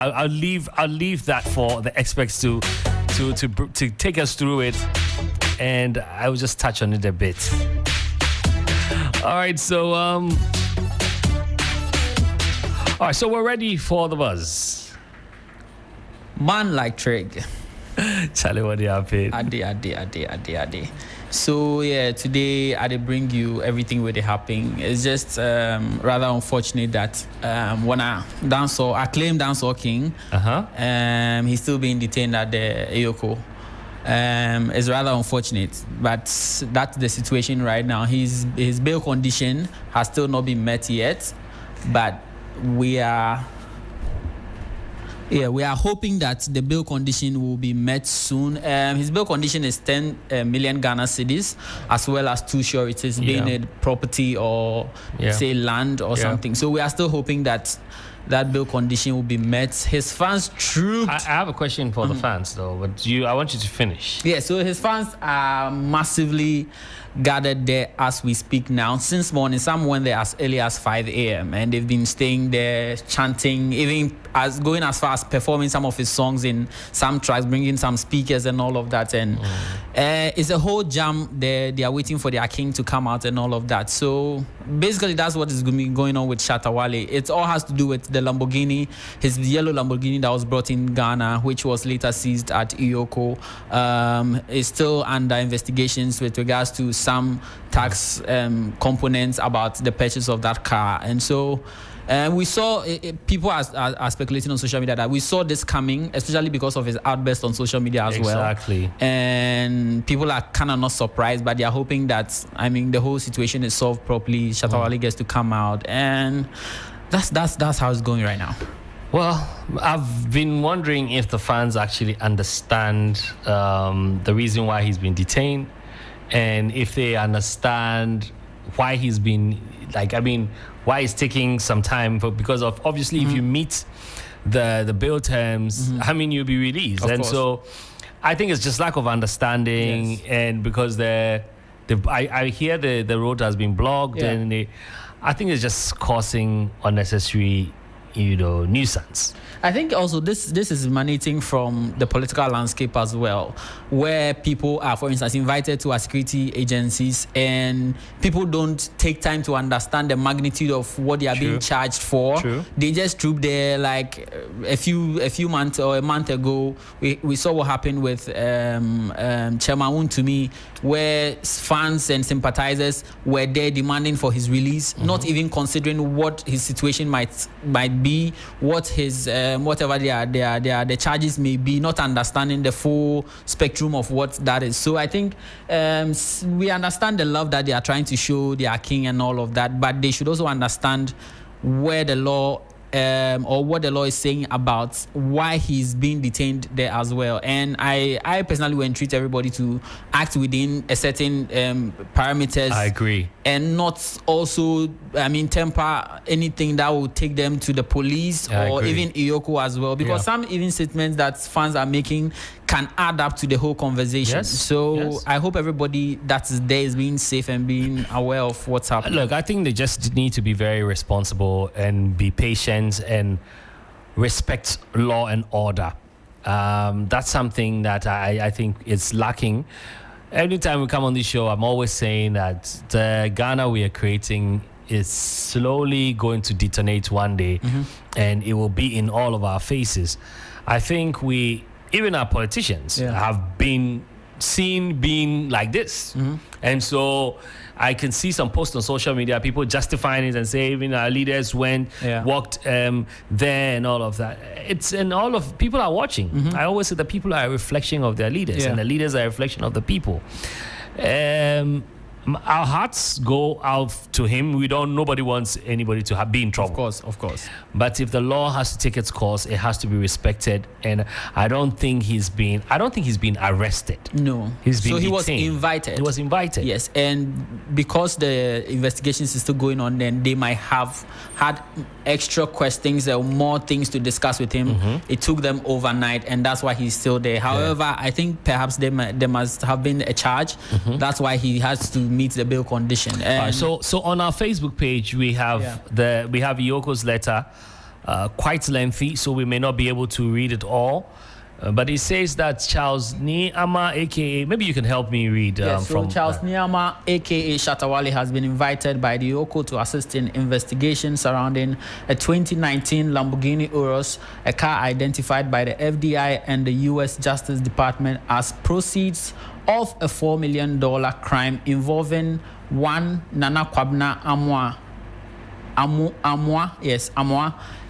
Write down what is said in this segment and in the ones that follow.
I'll leave that for the experts to take us through it, and I will just touch on it a bit. All right, so we're ready for the buzz. Man like Trig. Charlie, what happened? Ade. So yeah, today I did bring you everything where they happen. It's just rather unfortunate that when acclaimed dancehall king, he's still being detained at the Iyoko. It's rather unfortunate, but that's the situation right now. His bail condition has still not been met yet, but we are hoping that the bail condition will be met soon. His bail condition is 10 million Ghana cedis, as well as 2 sureties, being a property or say land or something. So we are still hoping that that bail condition will be met. His fans trooped. I have a question for the fans though, but I want you to finish. Yeah, so his fans are massively gathered there as we speak now. Since morning, some went there as early as 5 a.m. and they've been staying there, chanting, even going as far as performing some of his songs in some tracks, bringing some speakers and all of that. And it's a whole jam there. They are waiting for their king to come out and all of that. So basically, that's what is going on with Shatta Wale. It all has to do with the Lamborghini, his yellow Lamborghini that was brought in Ghana, which was later seized at Iyoko. Is still under investigations with regards to some tax components about the purchase of that car. And so we saw people are speculating on social media that we saw this coming, especially because of his outburst on social media as well. Exactly. And people are kind of not surprised, but they are hoping that, the whole situation is solved properly. Shatta Wale gets to come out, and that's how it's going right now. Well, I've been wondering if the fans actually understand the reason why he's been detained, and if they understand why he's been, why it's taking some time. Because of obviously, if you meet the bail terms, you'll be released. Of course. So I think it's just lack of understanding, and because I hear the road has been blocked, and I think it's just causing unnecessary nuisance. I think also this is emanating from the political landscape as well, where people are, for instance, invited to our security agencies, and people don't take time to understand the magnitude of what they are being charged for. True. They just troop there. Like a few months or a month ago, we saw what happened with Chairman Untumi, where fans and sympathizers were there demanding for his release, not even considering what his situation might be, what his whatever the charges may be, not understanding the full spectrum of what that is. So I think we understand the love that they are trying to show their king and all of that, but they should also understand where the law or what the law is saying about why he's being detained there as well. And I personally will entreat everybody to act within a certain parameters. I agree. And not also, temper anything that will take them to the police or even Iyoko as well. Because some even statements that fans are making can add up to the whole conversation. Yes. So I hope everybody that is there is being safe and being aware of what's happening. Look, I think they just need to be very responsible and be patient and respect law and order. That's something that I think is lacking. Anytime we come on this show, I'm always saying that the Ghana we are creating is slowly going to detonate one day, and it will be in all of our faces. I think even our politicians have been seen being like this. And so I can see some posts on social media, people justifying it and say even our leaders walked there and all of that. People are watching. I always say that people are a reflection of their leaders, and the leaders are a reflection of the people. Our hearts go out to him. Nobody wants anybody to be in trouble. Of course. But if the law has to take its course, it has to be respected. And I don't think he's been arrested. No. He's been detained. He was invited. He was invited. Yes. And because the investigations is still going on, then they might have had extra questions or more things to discuss with him. It took them overnight, and that's why he's still there. However, I think perhaps there must have been a charge. That's why he has to meet the bail condition. So on our Facebook page we have we have Yoko's letter quite lengthy, so we may not be able to read it all. But it says that Charles Niama, aka, maybe you can help me read. So Charles Niama, aka Shatawale, has been invited by the Yoko to assist in investigations surrounding a 2019 Lamborghini Urus, a car identified by the FBI and the U.S. Justice Department as proceeds of a $4 million crime involving one Nana Kwabna Amwa, a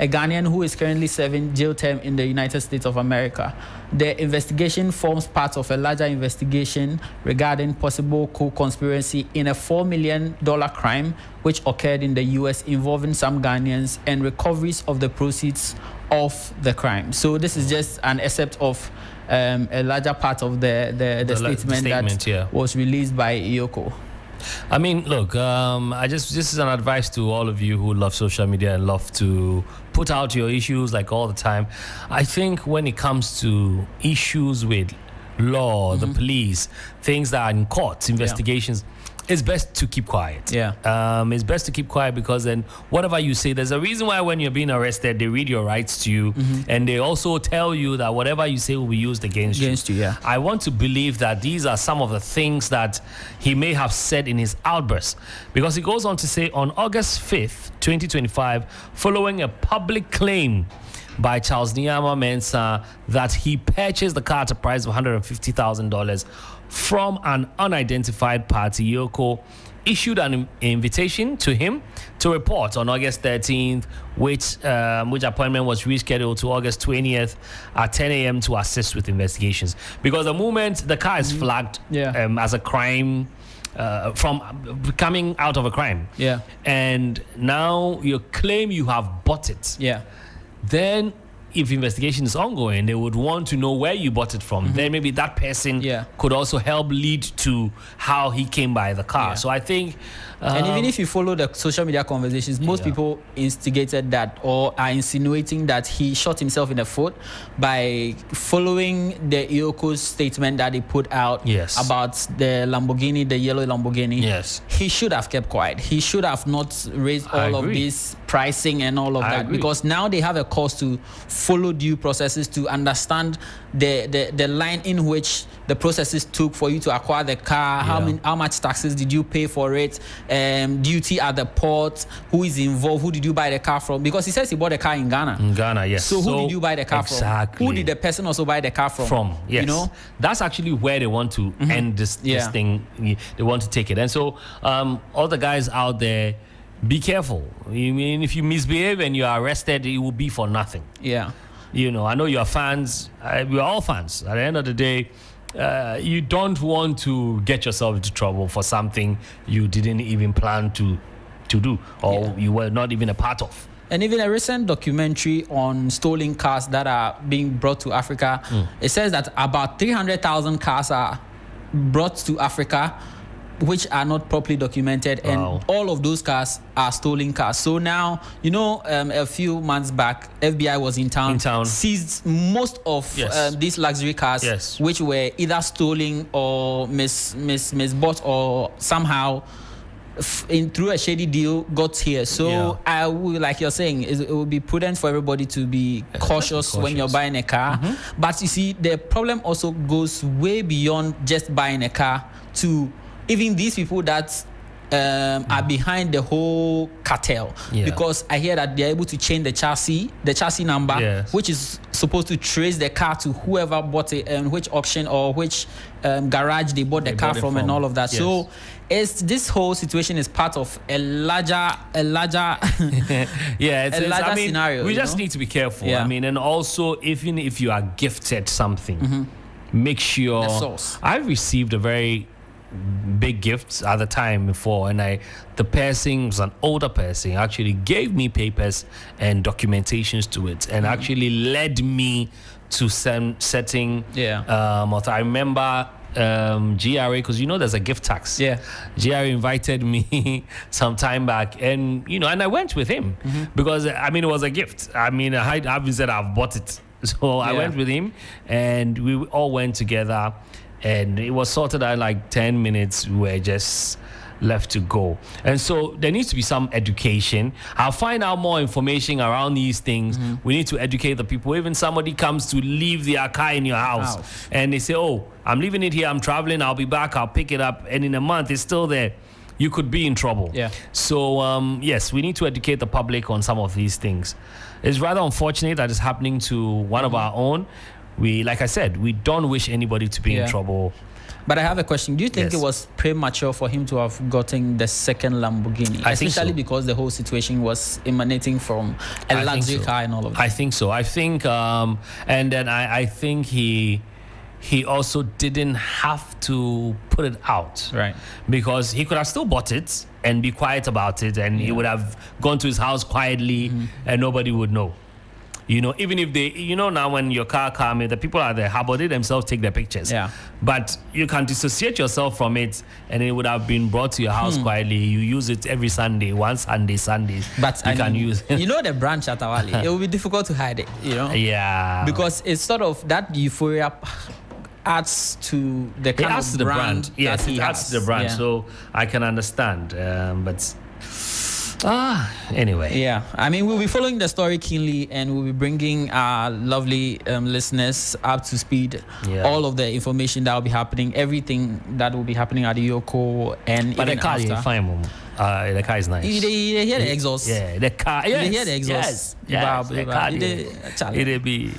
Ghanaian who is currently serving jail term in the United States of America. The investigation forms part of a larger investigation regarding possible co-conspiracy in a $4 million crime which occurred in the U.S. involving some Ghanaians and recoveries of the proceeds of the crime. So this is just an excerpt of a larger part of the statement that was released by Yoko. I mean, look, this is an advice to all of you who love social media and love to put out your issues like all the time. I think when it comes to issues with law, the police, things that are in courts, investigations, it's best to keep quiet. It's best to keep quiet because then whatever you say, there's a reason why when you're being arrested, they read your rights to you and they also tell you that whatever you say will be used against you. I want to believe that these are some of the things that he may have said in his outburst, because he goes on to say on August 5th, 2025, following a public claim by Charles Niama Mensah that he purchased the car at a price of $150,000 from an unidentified party, Yoko issued an invitation to him to report on August 13th, which appointment was rescheduled to August 20th at 10 a.m. to assist with investigations. Because the moment the car is flagged as a crime, from coming out of a crime, and now you claim you have bought it, then if investigation is ongoing, they would want to know where you bought it from. Then maybe that person could also help lead to how he came by the car. So I think... and even if you follow the social media conversations, most people instigated that or are insinuating that he shot himself in the foot by following the Ioko's statement that he put out about the Lamborghini, the yellow Lamborghini. He should have kept quiet. He should have not raised all of this pricing and all of that, because now they have a cause to follow due processes to understand the line in which the processes took for you to acquire the car, how much taxes did you pay for it, duty at the port, who is involved, who did you buy the car from, because he says he bought the car in Ghana. In Ghana, yes. So who did you buy the car from? Who did the person also buy the car from? Yes. You know, that's actually where they want to end this thing. They want to take it. And so all the guys out there, be careful. I mean, if you misbehave and you are arrested, it will be for nothing. You know, I know you are fans. We are all fans. At the end of the day, you don't want to get yourself into trouble for something you didn't even plan to do, or you were not even a part of. And even a recent documentary on stolen cars that are being brought to Africa, it says that about 300,000 cars are brought to Africa which are not properly documented, and all of those cars are stolen cars. So now, you know, a few months back, FBI was in town. Seized most of these luxury cars, which were either stolen or misbought or somehow through a shady deal got here. So I would, like you're saying, it would be prudent for everybody to be cautious when you're buying a car. But you see, the problem also goes way beyond just buying a car to even these people that are behind the whole cartel, because I hear that they're able to change the chassis number, which is supposed to trace the car to whoever bought it and which auction or which garage they bought the car from and all of that. So this whole situation is part of a larger scenario. We just need to be careful. I mean, and also even if you are gifted something, make sure. I've received a very big gifts at the time before, and the person was an older person, actually gave me papers and documentations to it, and actually led me to certain I remember GRA, because you know there's a gift tax. GRA invited me some time back, and you know, and I went with him because I mean it was a gift. I mean I haven't said I've bought it, so I went with him, and we all went together. And it was sorted out in like 10 minutes. We were just left to go. And so there needs to be some education. I'll find out more information around these things. We need to educate the people. Even somebody comes to leave their car in your house and they say, oh, I'm leaving it here, I'm traveling, I'll be back, I'll pick it up, and in a month it's still there. You could be in trouble. Yeah. So, yes, we need to educate the public on some of these things. It's rather unfortunate that it's happening to one of our own. Like I said, we don't wish anybody to be in trouble. But I have a question. Do you think it was premature for him to have gotten the second Lamborghini? Especially because the whole situation was emanating from a luxury car and all of that. I think so. I think, and then I think he also didn't have to put it out. Right. Because he could have still bought it and be quiet about it, and he would have gone to his house quietly and nobody would know. You know, even if they, now when your car comes, the people at the harbor, they themselves take their pictures. Yeah. But you can dissociate yourself from it, and it would have been brought to your house quietly. You use it every Sunday, Sundays. But you can use it. You know the branch at Awali, it will be difficult to hide it, Yeah. Because it's sort of that euphoria adds to the kind of brand. Yes, it adds to the brand. Yeah. So I can understand. But anyway. Yeah, I mean, we'll be following the story keenly, and we'll be bringing our lovely listeners up to speed. All of the information that will be happening, everything that will be happening at the Yoko, and but even the car after. Is fine. The car is nice. You hear the exhaust. Yeah, the car. Yes, you hear the exhaust. Yes, the car. It'll be.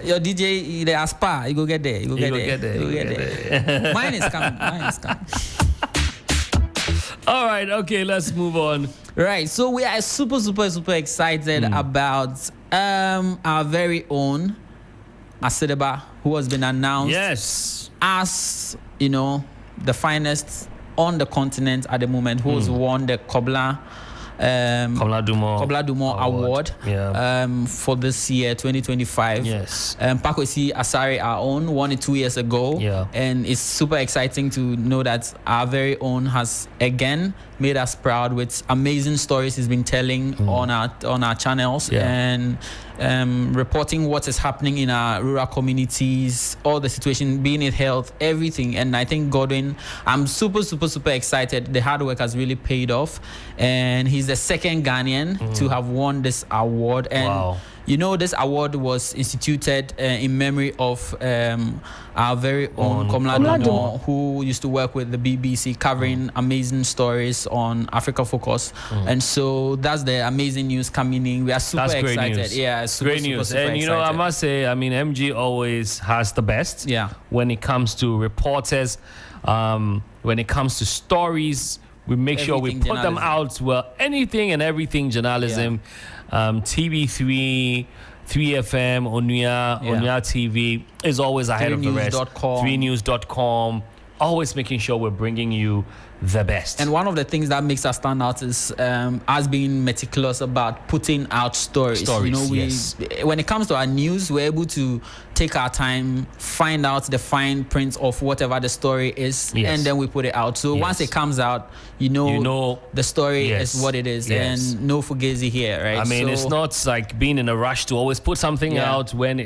Your DJ, the Aspa, you go get there. You go get there. Mine is coming. All right, okay, let's move on. Right, so we are super excited about our very own Asedeba, who has been announced as, the finest on the continent at the moment, who has won the Kobla Dumont Award for this year, 2025. Yes. Pakwesi Asare, our own, won it 2 years ago. Yeah. And it's super exciting to know that our very own has again made us proud with amazing stories he's been telling on our channels and reporting what is happening in our rural communities, all the situation, being it health, everything. And I think Godwin, I'm super excited. The hard work has really paid off, and he's the second Ghanaian to have won this award. And this award was instituted in memory of our very own Komla Dumont, who used to work with the BBC covering amazing stories on Africa Focus. And so that's the amazing news coming in. We are super excited. News. Yeah, great news. And excited. I must say, MG always has the best. Yeah. When it comes to reporters, when it comes to stories, we make sure we put them out. Well, anything and everything journalism. TV3, 3FM, Onuya TV is always ahead of the rest. 3news.com, always making sure we're bringing you the best. And one of the things that makes us stand out is us being meticulous about putting out stories. When it comes to our news, we're able to take our time, find out the fine print of whatever the story is, and then we put it out. So once it comes out, you know the story is what it is, and no fugazi here, right? I mean, it's not like being in a rush to always put something out when